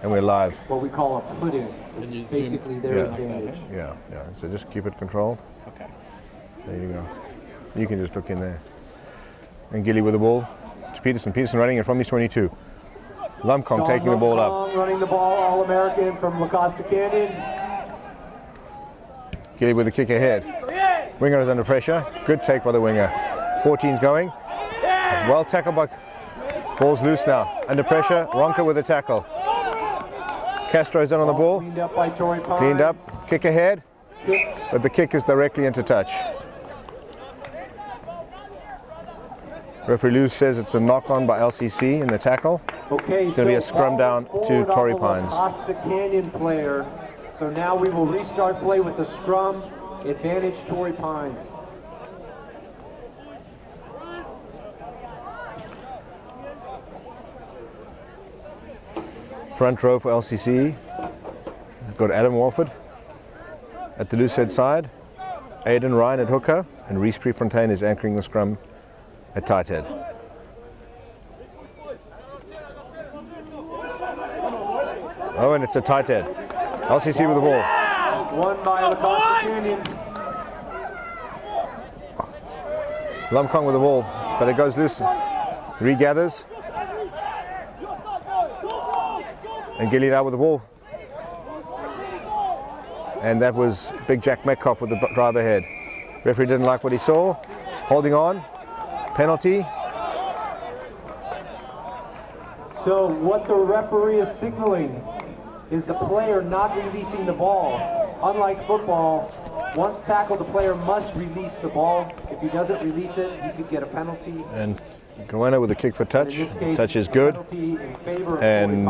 And we're live. What we call a put-in. It's basically their advantage. Yeah. So just keep it controlled. Okay. There you go. You can just look in there. And Gilly with the ball to Peterson. Peterson running it from his 22. Lumkong taking the ball up. Running the ball, All-American from La Costa Canyon. Gilly with the kick ahead. Winger is under pressure. Good take by the winger. 14's going. Well tackled by... Ball's loose now. Under pressure. Ronka with the tackle. Castro's in on the ball. Cleaned up by Torrey Pines. Cleaned up. Kick ahead. But the kick is directly into touch. Referee Lou says it's a knock-on by LCC in the tackle. Okay, it's going to be a scrum down to Torrey Pines. Costa Canyon player. So now we will restart play with the scrum. Advantage Torrey Pines. Front row for LCC. We've got Adam Warford at the loose head side. Aidan Ryan at hooker. And Reese Prefontaine is anchoring the scrum at tight head. Oh, and it's a tight head. LCC with the ball. Won by La Costa Canyon. Lumkong with the ball, but it goes loose. Regathers. And Gilly now with the ball. And that was Big Jack Metcalf with the drive ahead. Referee didn't like what he saw. Holding on. Penalty. So what the referee is signaling is the player not releasing the ball. Unlike football, once tackled, the player must release the ball. If he doesn't release it, he could get a penalty. And Goena with a kick for touch. Touch is good. And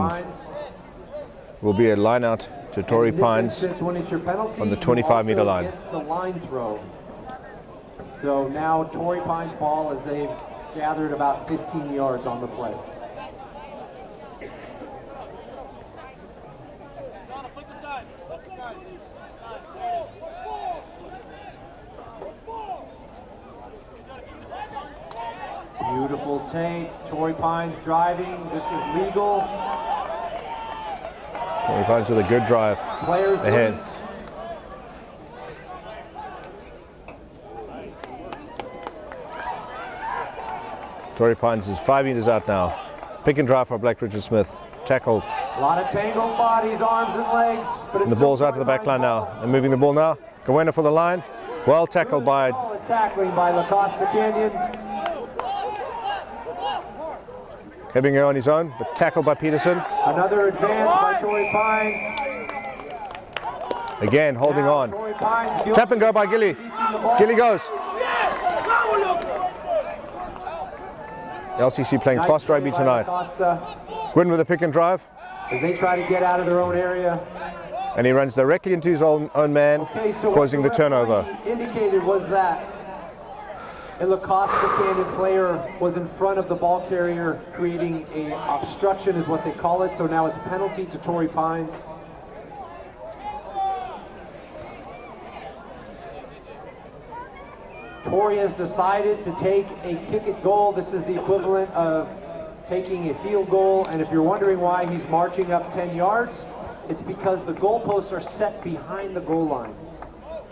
will be a line out to Torrey Pines on the 25-meter line. The line throw. So now Torrey Pines ball as they've gathered about 15 yards on the play. Beautiful take. Torrey Pines driving. This is legal. Torrey Pines with a good drive. Players ahead. Loose. Torrey Pines is 5 meters out now. Pick and drive for Black Richard Smith. Tackled. A lot of tangled bodies, arms and legs. But And the ball's out to the back line now. And moving the ball now. Goena for the line. Well tackled by... Tackling by La Costa Canyon. Having it on his own, but tackled by Peterson. Another advance by Torrey Pines. Again, holding on. Tap and go by Gilly. Gilly goes. LCC playing fast rugby tonight. Gwyn with a pick and drive. As they try to get out of their own area. And he runs directly into his own man, causing the turnover. Indicated was that a La Costa Canyon player was in front of the ball carrier, creating a obstruction is what they call it. So now it's a penalty to Torrey Pines. Torrey has decided to take a kick at goal. This is the equivalent of taking a field goal. And if you're wondering why he's marching up 10 yards, it's because the goalposts are set behind the goal line.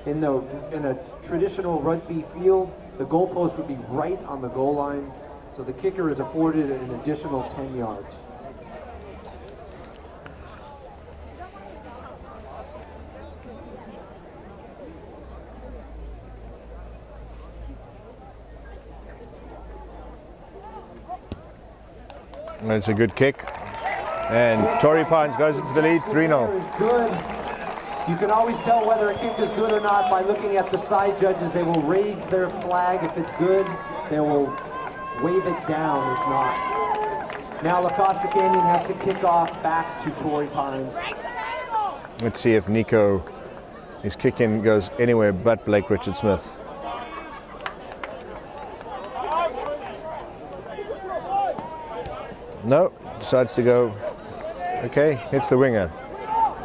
In a traditional rugby field, the goalpost would be right on the goal line. So the kicker is afforded an additional 10 yards. And it's a good kick. And Torrey Pines goes into the lead, 3-0. Good. You can always tell whether a kick is good or not by looking at the side judges. They will raise their flag if it's good. They will wave it down if not. Now La Costa Canyon has to kick off back to Torrey Pines. Let's see if Nico, his kick in goes anywhere but Blake Richard Smith. No, decides to go. Okay, hits the winger.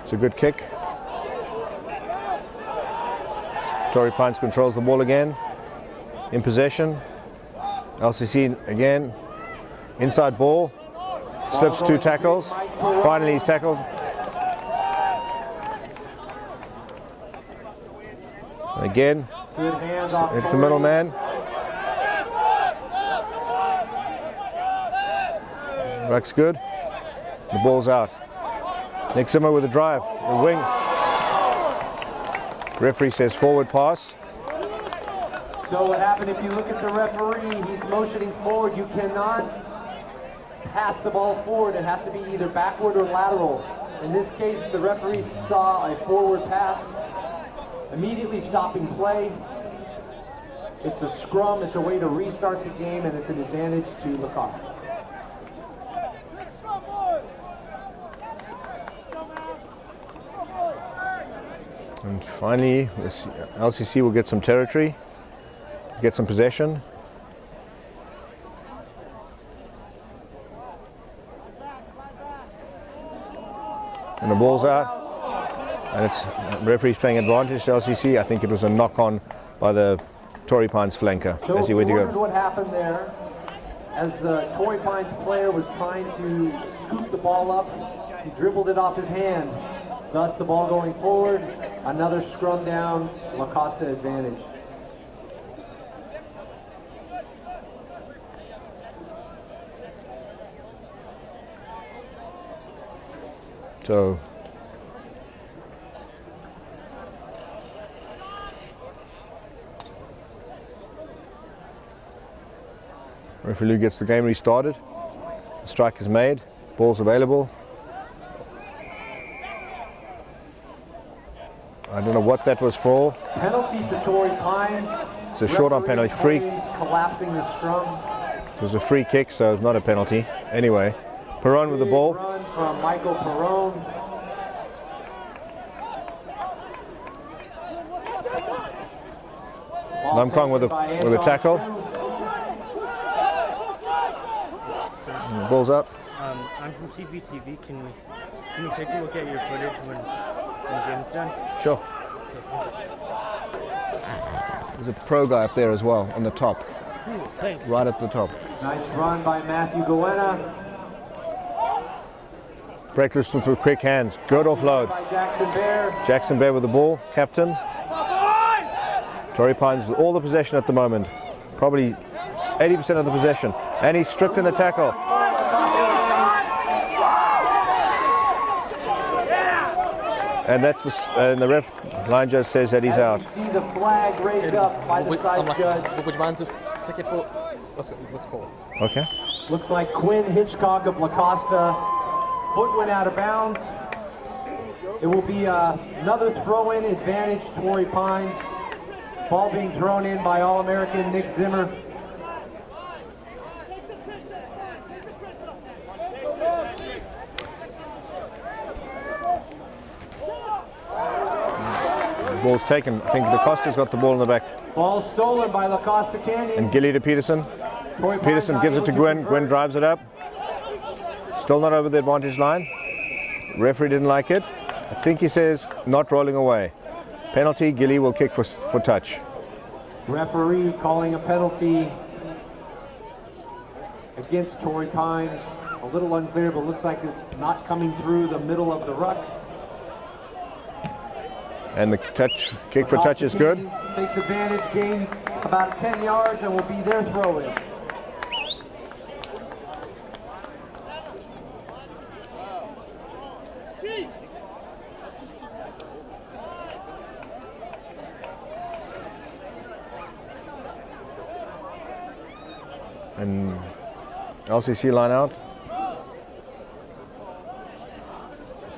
It's a good kick. Torrey Pines controls the ball again. In possession. LCC again. Inside ball. Slips 2 tackles. Finally he's tackled. And again, Good hands off it's the Torrey. middleman. Ruck's good. The ball's out. Nick Zimmer with a drive. The wing. Referee says forward pass. So what happened, if you look at the referee, he's motioning forward. You cannot pass the ball forward. It has to be either backward or lateral. In this case, the referee saw a forward pass, immediately stopping play. It's a scrum. It's a way to restart the game, and it's an advantage to Lacoste. And finally, LCC will get some territory, get some possession. And the ball's out. And it's referee's playing advantage to LCC. I think it was a knock on by the Torrey Pines flanker So as he went to wondered go. what happened there as the Torrey Pines player was trying to scoop the ball up. He dribbled it off his hands. Thus the ball going forward. Another scrum down. Lacoste advantage. So referee gets the game restarted. The strike is made. Ball's available. I don't know what that was for. Penalty to Torrey Pines. It's a short on penalty. Free. Collapsing the scrum. It was a free kick, so it's not a penalty. Anyway, Perron with the ball. Run from Michael Perron. Namkong with a tackle. And the ball's up. I'm from CBTV. Can you take a look at your footage when the game's done? Sure. There's a pro guy up there as well on the top, Ooh, thanks. right at the top. Nice run by Matthew Goena. Break loose with quick hands. Good offload. By Jackson Bear. Jackson Bear with the ball, captain. Torrey Pines with all the possession at the moment. Probably 80% of the possession. And he's stripped in the tackle. And that's and the ref line judge says that he's out. You see the flag raised up by the side judge. Would you mind just check it for? Let's call. Okay. Looks like Quinn Hitchcock of Lacoste. Foot went out of bounds. It will be another throw-in advantage, Torrey Pines. Ball being thrown in by All-American Nick Zimmer. The ball's taken. I think Lacoste's got the ball in the back. Ball stolen by Lacoste Canyon. And Gilly to Peterson. Torrey Pines Peterson not gives it able to Gwen. convert. Gwen drives it up. Still not over the advantage line. Referee didn't like it. I think he says not rolling away. Penalty. Gilly will kick for touch. Referee calling a penalty against Torrey Pines. A little unclear, but looks like it's not coming through the middle of the ruck. And the kick for touch is good. Takes advantage, gains about 10 yards, and will be their throw-in. And LCC line out.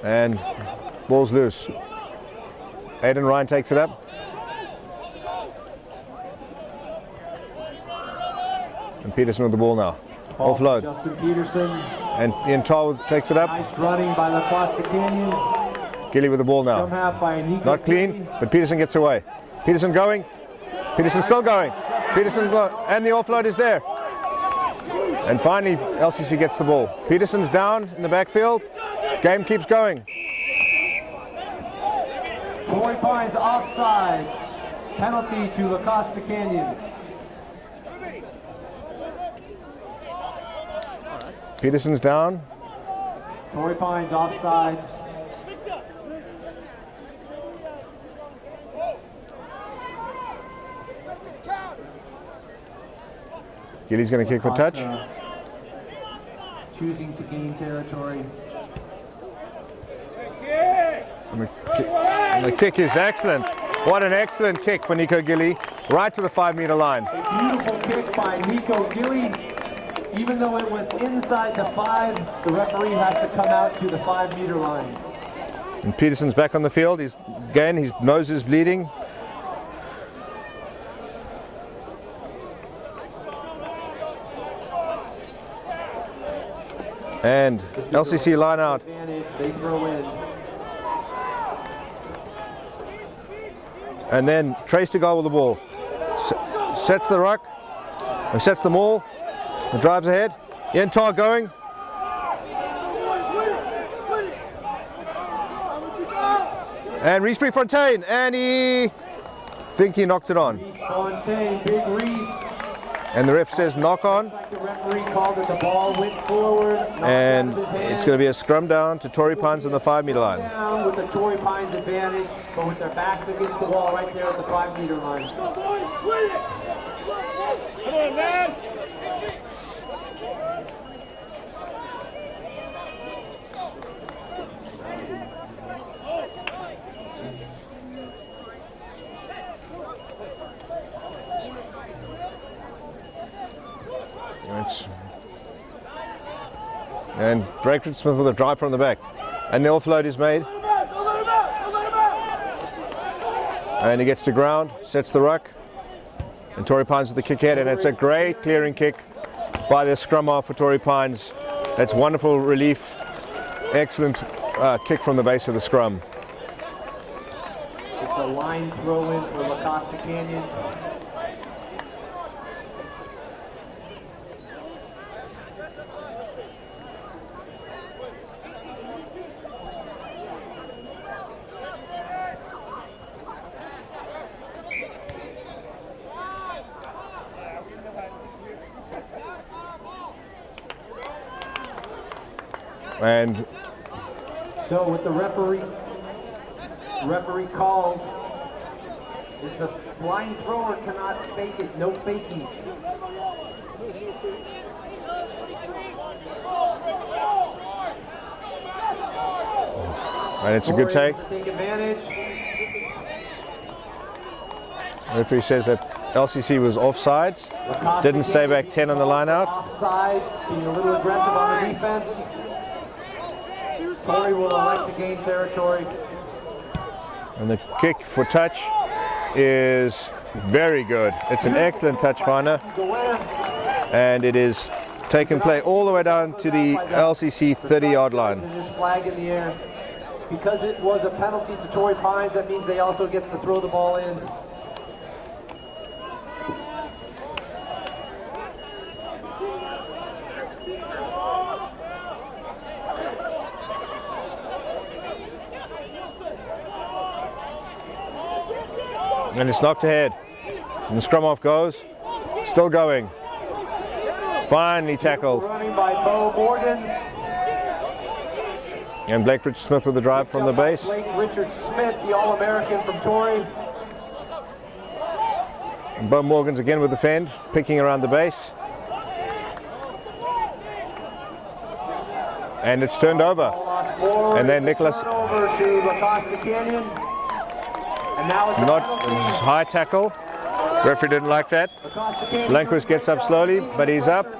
And ball's loose. Aiden Ryan takes it up. And Peterson with the ball now. Offload. Justin Peterson. And Ian Toll takes it up. Nice running by Lacoste Canyon. Gilly with the ball Scrum now. half by Nico Not clean, Gilly. but Peterson gets away. Peterson going. Peterson still going. Peterson and the offload is there. And finally, LCC gets the ball. Peterson's down in the backfield. Game keeps going. Torrey Pines offside. Penalty to Lacoste Canyon. Peterson's down. Torrey Pines offsides. Gilly's going to kick for touch. Choosing to gain territory. And the kick is excellent. What an excellent kick for Nico Gilly, right to the 5-meter line. A beautiful kick by Nico Gilly. Even though it was inside the 5, the referee has to come out to the 5-meter line. And Peterson's back on the field. His nose is bleeding. And LCC line out. They throw in. And then Trace to go with the ball. Sets the ruck. And sets the maul. And drives ahead. Ian Tar going. And Reese Fontaine. And he knocked it on. Fontaine, big Reese. And the ref says knock on. The referee called it, the ball went forward. And it's going to be a scrum down to Torrey Pines on the 5-meter line. Down with the Torrey Pines advantage, but with their backs against the wall right there at the 5-meter line. Come on, Nash! And Brakewood Smith with a drive from the back. And the offload is made. And he gets to ground, sets the ruck. And Torrey Pines with the kick head. And it's a great clearing kick by the scrum half for Torrey Pines. That's wonderful relief. Excellent kick from the base of the scrum. It's a line throw in for La Costa Canyon. And so what the referee called is the blind thrower cannot fake it, no fakies. And it's a good take. Take advantage. The referee says that LCC was offsides. Didn't stay back 10 on the line out. Offsides, being a little aggressive on the defense. Torrey will like to gain territory. And the kick for touch is very good. It's an excellent touch finder. And it is taken play all the way down to the LCC 30-yard line. His flag in the air. Because it was a penalty to Torrey Pines, that means they also get to throw the ball in. And it's knocked ahead. And the scrum off goes. Still going. Finally tackled. Running by Bo Morgan. And Blake Richard Smith with the drive from the base. Blake Richard Smith, the All-American from Torrey. And Bo Morgan's again with the fend, picking around the base. And it's turned over. And then Nicholas. Over to La Costa Canyon. And now it's not high tackle. Referee didn't like that. Blanquist gets up slowly, but he's up.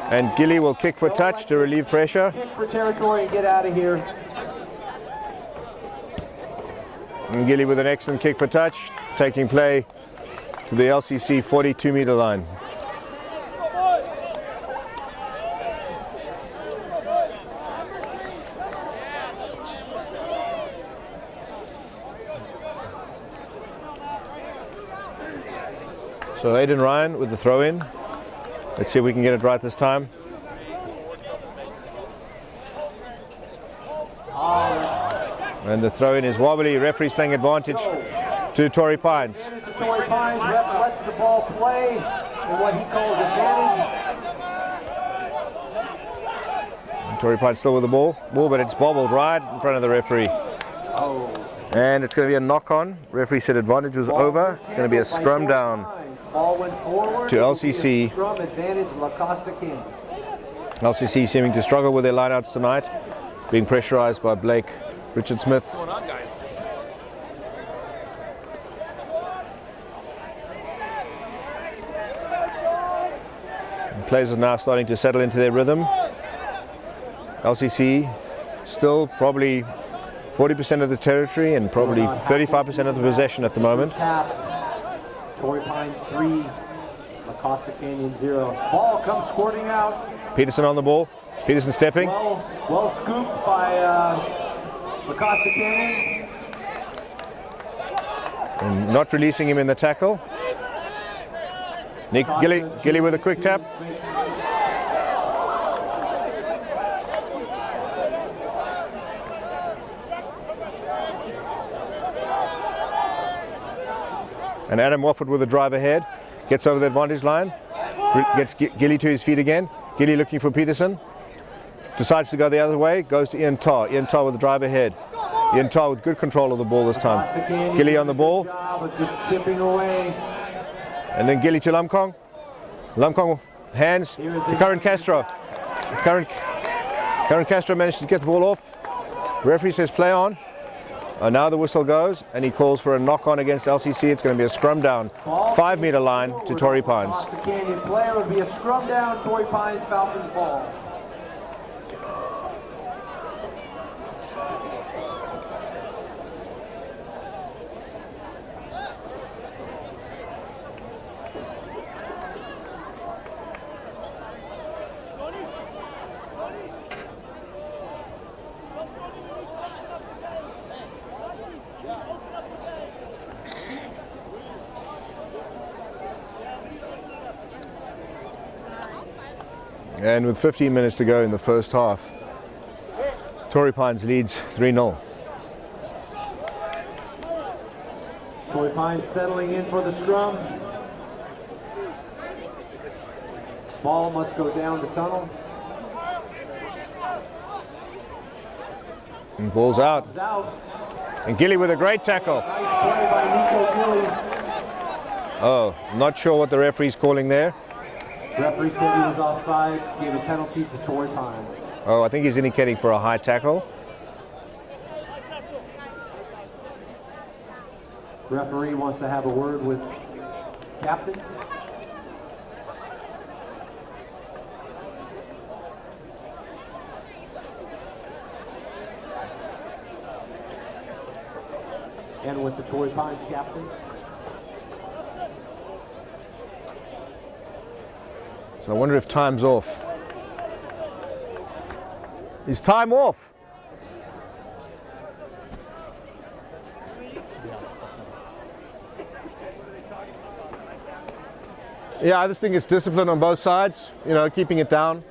And Gilly will kick for touch to relieve pressure. Kick for territory and get out of here. And Gilly with an excellent kick for touch, taking play to the LCC 42-meter line. So Aidan Ryan with the throw in. Let's see if we can get it right this time. And the throw in is wobbly. Referee's playing advantage to Torrey Pines. Torrey Pines, ref lets the ball play in what he calls advantage. Torrey Pines still with the ball, but it's bobbled right in front of the referee. Oh. And it's going to be a knock-on. Referee said advantage was over. It's going to be a scrum down Ball went forward. to LCC. Scrum advantage, La Costa Canyon. LCC seeming to struggle with their lineouts tonight, being pressurized by Blake Richard Smith. What's going on, guys? And players are now starting to settle into their rhythm. LCC still probably 40% of the territory and probably 35% of the possession at the moment. Torrey Pines 3, La Costa Canyon 0. Ball comes squirting out. Peterson on the ball. Peterson stepping. Well scooped by La Costa Canyon. And not releasing him in the tackle. Nick Gilly with a quick tap. And Adam Wofford with a drive ahead, gets over the advantage line, gets Gilly to his feet again. Gilly looking for Peterson, decides to go the other way, goes to Ian Tarr. Ian Tarr with the drive ahead. Ian Tarr with good control of the ball this time. Gilly on the ball. Just chipping away. And then Gilly to Lumkong. Lumkong hands to Curran Castro. Curran Castro managed to get the ball off. Referee says play on. Now the whistle goes and he calls for a knock-on against LCC. It's going to be a scrum down, 5 meter line to Torrey Pines. The Canyon player would be a scrum down, Torrey Pines Falcons ball. And with 15 minutes to go in the first half, Torrey Pines leads 3-0. Torrey Pines settling in for the scrum. Ball must go down the tunnel. And ball's out. It's out. And Gilly with a great tackle. Nice play by Nico Gilly. Oh, not sure what the referee's calling there. Referee said he was offside, gave a penalty to Torrey Pines. Oh, I think he's indicating for a high tackle. Referee wants to have a word with captain. And with the Torrey Pines captain. So I wonder if time's off. Is time off? Yeah, I just think it's discipline on both sides, you know, keeping it down.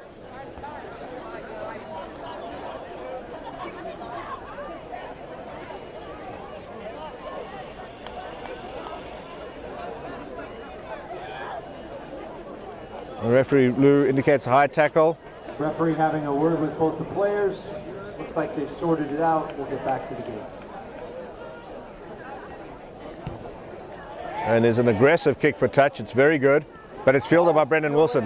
The referee Lou indicates a high tackle. Referee having a word with both the players. Looks like they've sorted it out. We'll get back to the game. And there's an aggressive kick for touch. It's very good, but it's fielded by Brendan Wilson.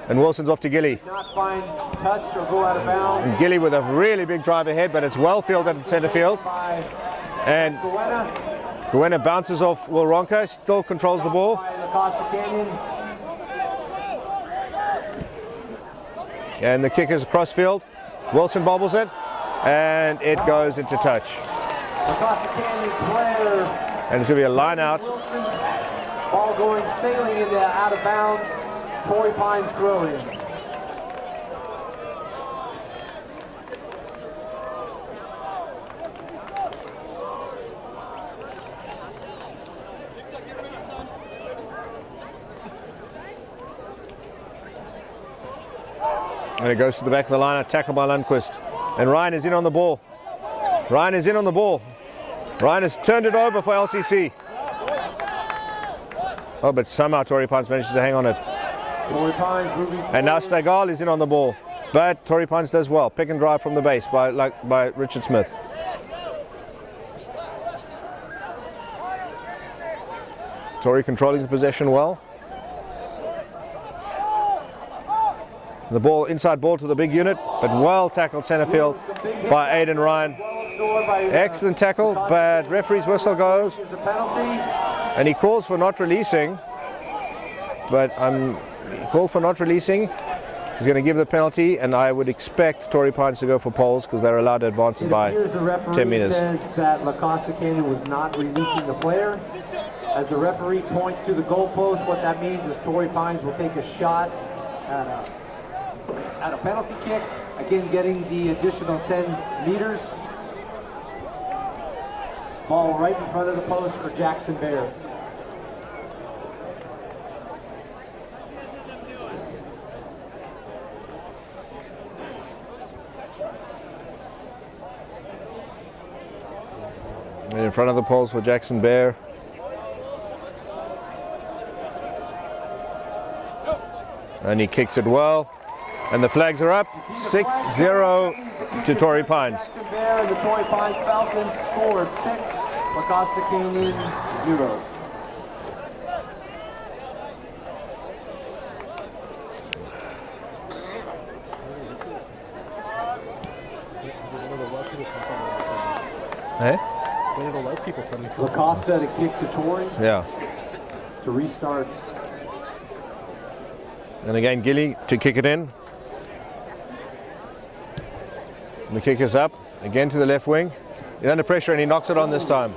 And Wilson's off to Gilly. Not find touch or go out of bounds. And Gilly with a really big drive ahead, but it's well fielded at center field. And Guena bounces off Will Ronca, still controls the ball. And the kick is across field. Wilson bobbles it, and it goes into touch. And it's going to be a line out. Ball going sailing into out of bounds. Torrey Pines throw in. And it goes to the back of the line, a tackle by Lundqvist. And Ryan is in on the ball. Ryan is in on the ball. Ryan has turned it over for LCC. Oh, but somehow Torrey Pines manages to hang on it. Torrey Pines moving and now Stagal is in on the ball. but Torrey Pines does well. Pick and drive from the base by Richard Smith. Torrey controlling the possession well. The ball, inside ball to the big unit, but well tackled center field by Aidan Ryan. Excellent tackle, but referee's whistle goes, and he calls for not releasing. But he called for not releasing. He's going to give the penalty, and I would expect Torrey Pines to go for poles because they're allowed to advance it by 10 meters. Says that LaCosta Canyon was not releasing the player. As the referee points to the goalpost, what that means is Torrey Pines will take a shot at a penalty kick, again getting the additional 10 meters. Ball right in front of the post for Jackson Bear. In front of the poles for Jackson Bear. And he kicks it well. And the flags are up. 6-0 to Torrey Pines. Jackson Bear and the Torrey Pines Falcons score 6, LaCosta Canyon 0. Hey? One of the less people suddenly come. LaCosta to kick to Torrey Yeah. to restart. And again, Gilly to kick it in. And the kick is up. Again to the left wing. He's under pressure and he knocks it on this time.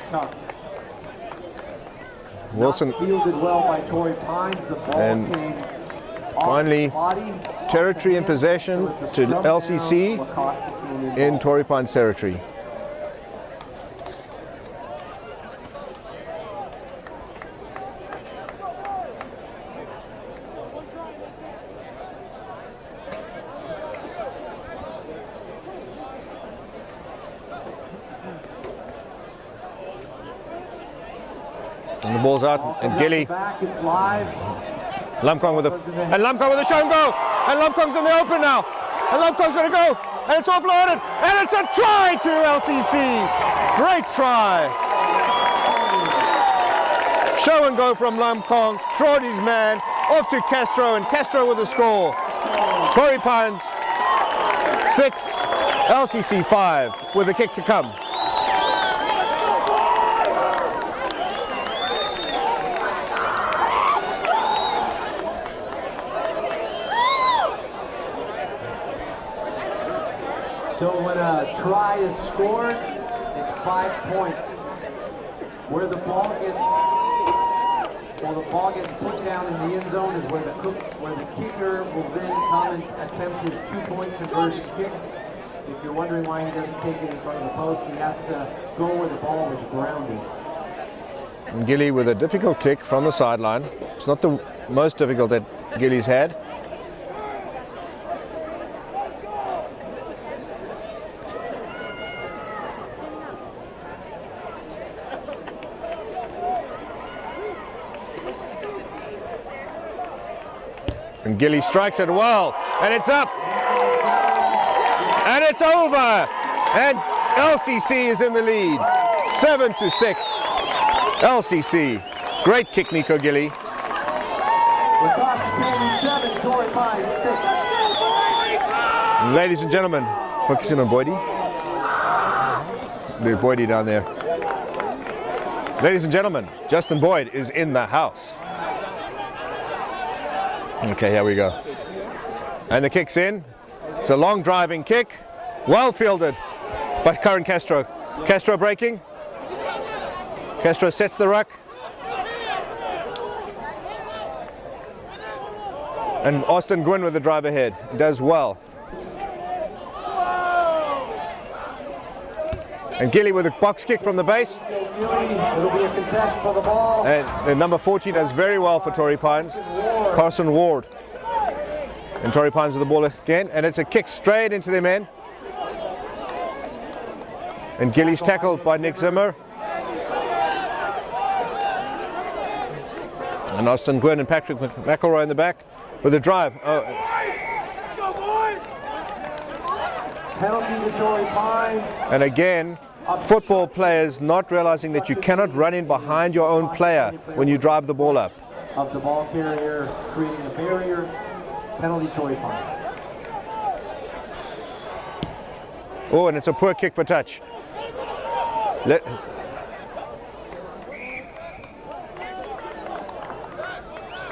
Tough. Wilson Not fielded well by Torrey Pines. The ball And came off finally, the body, territory in off the possession hand, so it's a to scrum LCC down, LaCosta Canyon in ball. Torrey Pines territory. And the ball's out, and Gilly, Back, it's live. Lumkong with a shot and go, and Lumkong's in the open now, and Lumkong's going to go, and it's offloaded, and it's a try to LCC. Great try. Show and go from Lumkong, drawed his man, off to Castro, and Castro with a score. Torrey Pines 6, LCC 5, with a kick to come. So when a try is scored, it's 5 points. Where the ball gets put down in the end zone is where the kicker will then come and attempt his 2-point conversion kick. If you're wondering why he doesn't take it in front of the post, he has to go where the ball was grounded. And Gilly with a difficult kick from the sideline. It's not the most difficult that Gilly's had. And Gilly strikes it well, and it's up, and it's over, and LCC is in the lead, 7-6. LCC, great kick, Nico Gilly. LaCosta Canyon 7, Torrey Pines 6. And ladies and gentlemen, focusing on Boydie. There's Boydie down there. Ladies and gentlemen, Justin Boyd is in the house. Okay, here we go. And the kick's in. It's a long driving kick. Well fielded by Curran Castro. Castro breaking. Castro sets the ruck. And Austin Gwynn with the drive ahead. Does well. And Gilly with a box kick from the base. It'll be a contest for the ball. And number 14 does very well for Torrey Pines. Carson Ward. And Torrey Pines with the ball again. And it's a kick straight into their men. And Gilly's tackled by Nick Zimmer. And Austin Gwynn and Patrick McElroy in the back with a drive. Oh. Penalty to Torrey Pines. And again, football players not realizing that you cannot run in behind your own player when you drive the ball up. Of the ball carrier, creating a barrier. Penalty Torrey Pines. Oh, and it's a poor kick for touch.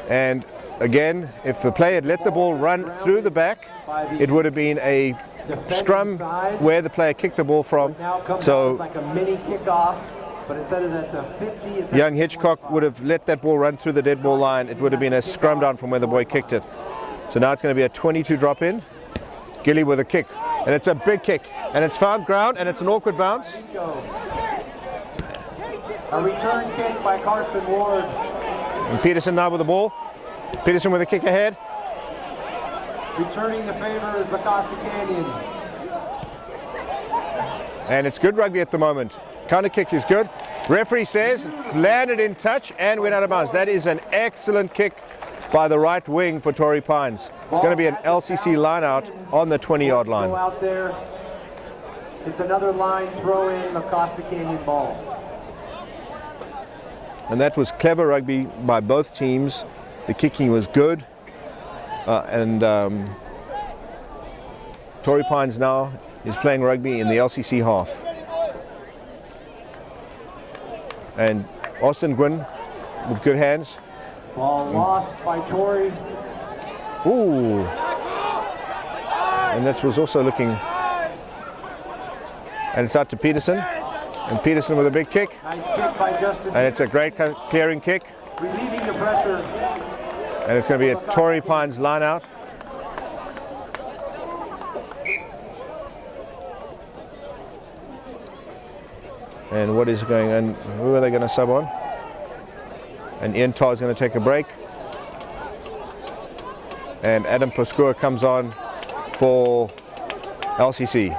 And again, if the player had let the ball run through the back, it would have been a scrum where the player kicked the ball from. So like a mini kickoff, but instead of at the 50, it's young Hitchcock would have let that ball run through the dead ball line. It would have been a scrum down from where the boy kicked it. So now it's going to be a 22 drop in. Gilly with a kick, and it's a big kick, and it's found ground, and it's an awkward bounce. A return kick by Carson Ward. And Peterson now with the ball. Peterson with a kick ahead. Returning the favor is Lacosta Canyon. And it's good rugby at the moment. Counter kick is good. Referee says landed in touch and went out of bounds. That is an excellent kick by the right wing for Torrey Pines. It's going to be an LCC line out on the 20-yard line. Go out there. It's another line throw in Lacosta Canyon ball. And that was clever rugby by both teams. The kicking was good. Torrey Pines now is playing rugby in the LCC half. And Austin Gwynn with good hands. Ball lost by Torrey. Ooh. And that was also looking. And it's out to Peterson. And Peterson with a big kick. Nice kick by Justin. And it's a great clearing kick. Relieving the pressure. And it's going to be a Torrey Pines line out. And what is going on? Who are they going to sub on? And Ian Tarr is going to take a break. And Adam Pascoe comes on for LCC.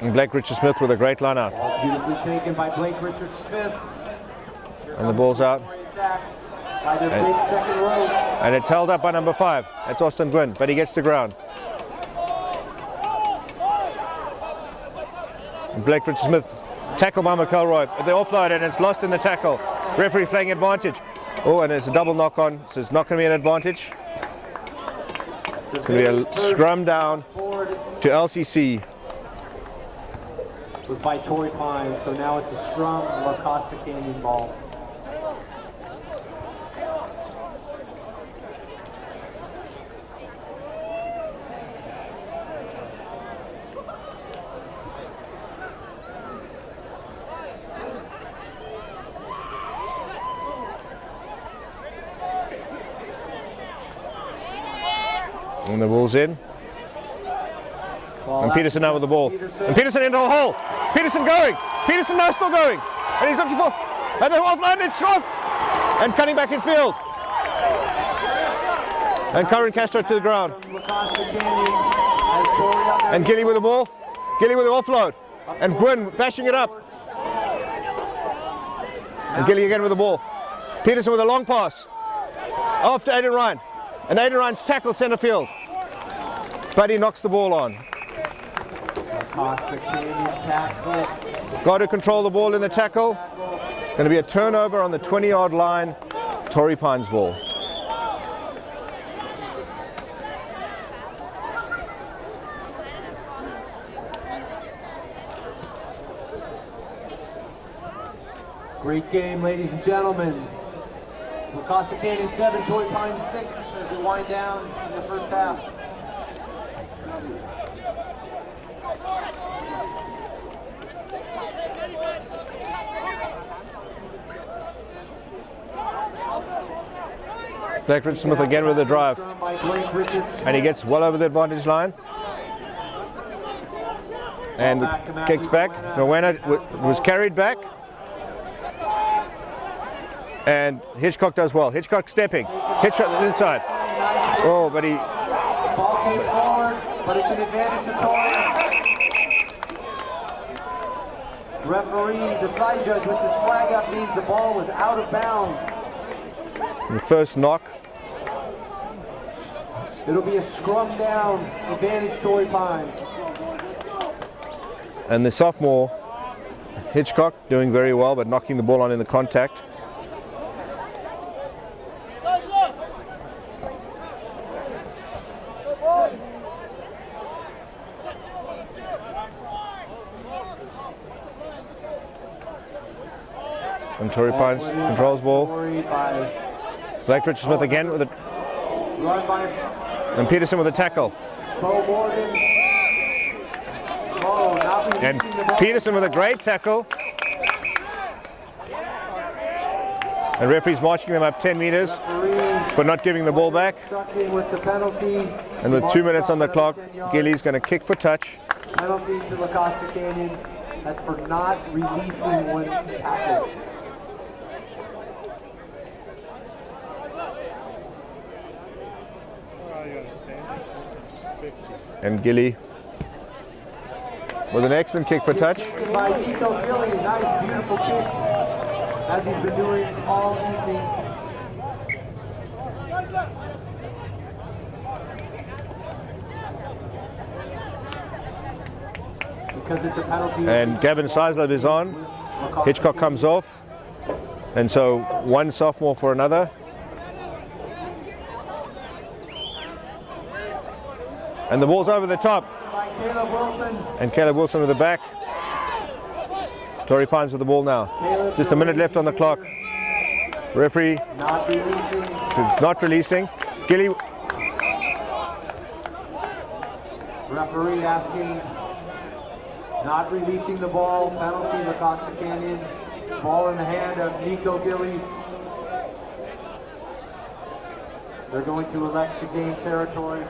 And Blake Richard-Smith with a great line out. Beautifully taken by Blake Richard-Smith. And the ball's out. By their big second row. And it's held up by number 5. That's Austin Gwynn, but he gets to ground. And Blake Richard-Smith tackled by McElroy at the offload, and it's lost in the tackle. Referee playing advantage. Oh, and it's a double knock on, so it's not going to be an advantage. It's going to be a scrum down to LCC. Was by Torrey Pines, so now it's a scrum Lacosta Canyon ball. And the ball's in. And Peterson now with the ball. And Peterson into a hole. Peterson going. Peterson now still going. And he's looking for. And they're offline. It's off. And cutting back in field. And Curran Castro to the ground. And Gilly with the ball. Gilly with the offload. And Gwynn bashing it up. And Gilly again with the ball. Peterson with a long pass. Off to Aidan Ryan. And Aidan Ryan's tackled centre field. But he knocks the ball on. Got to control the ball in the tackle. Going to be a turnover on the 20-yard line. Torrey Pines ball. Great game, ladies and gentlemen. Lacosta Canyon 7, Torrey Pines 6 as we wind down in the first half. Blake Richard-Smith again with the drive. And he gets well over the advantage line. And kicks back. Rowena was carried back. And Hitchcock does well. Hitchcock stepping. Hitchcock inside. Oh, but he... Ball came forward, but it's an advantage to Torrey. Referee, the side judge with his flag up means the ball was out of bounds. The first knock. It'll be a scrum down, advantage Torrey Pines. And the sophomore, Hitchcock, doing very well, but knocking the ball on in the contact. And Torrey Pines controls ball. Blake Richard-Smith again with it. And Peterson with a tackle. And Peterson with a great tackle. And referee's marching them up 10 meters for not giving the ball back. And with 2 minutes on the clock, Gilly's going to kick for touch. Penalty to La Costa Canyon. That's for not releasing when tackled. And Gilly with an excellent kick for touch. By Nico Gilly, nice, beautiful kick, as he's been doing all evening. Because it's a penalty. And Gavin Seisler is on. Hitchcock comes off. And so one sophomore for another. And the ball's over the top. And Caleb Wilson with the back. Torrey Pines with the ball now. Just a minute left on the clock. Referee not releasing. Gilly. Referee asking, not releasing the ball. Penalty to Costa Canyon. Ball in the hand of Nico Gilly. They're going to elect to gain territory.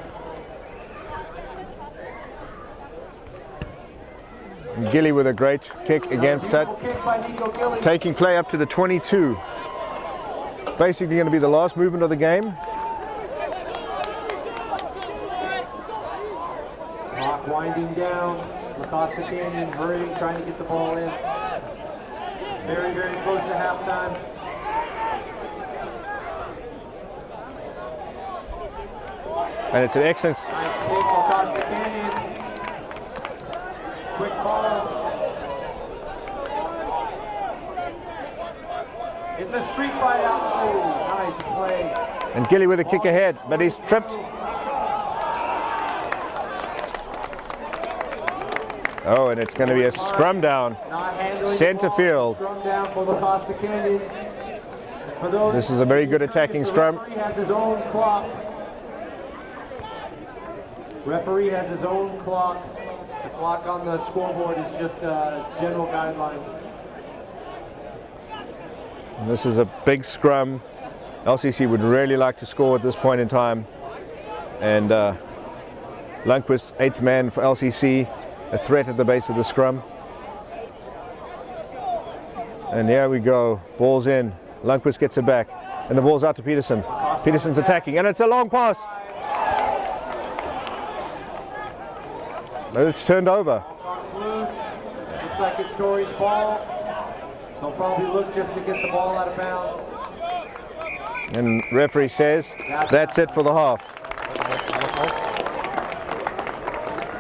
Gilly with a great kick again for that. Taking play up to the 22. Basically going to be the last movement of the game. Clock winding down. La Costa Canyon hurrying, trying to get the ball in. Very, very close to halftime. And it's an excellent. Nice kick, La Costa Canyon. Quick ball. It's a street fight out. Oh, nice play. And Gilly with a kick ahead, but he's tripped. Oh, and it's going to be a scrum down. Center field. Scrum down for La Costa Canyon. For those This is a very good attacking scrum. Referee has his own clock. Referee has his own clock. The clock on the scoreboard is just a general guideline. And this is a big scrum. LCC would really like to score at this point in time. And Lundqvist, 8th man for LCC, a threat at the base of the scrum. And here we go, ball's in. Lundqvist gets it back. And the ball's out to Peterson. Peterson's attacking, and it's a long pass. But it's turned over. Looks like it's Torrey's ball. They'll probably look just to get the ball out of bounds. And referee says that's it for the half.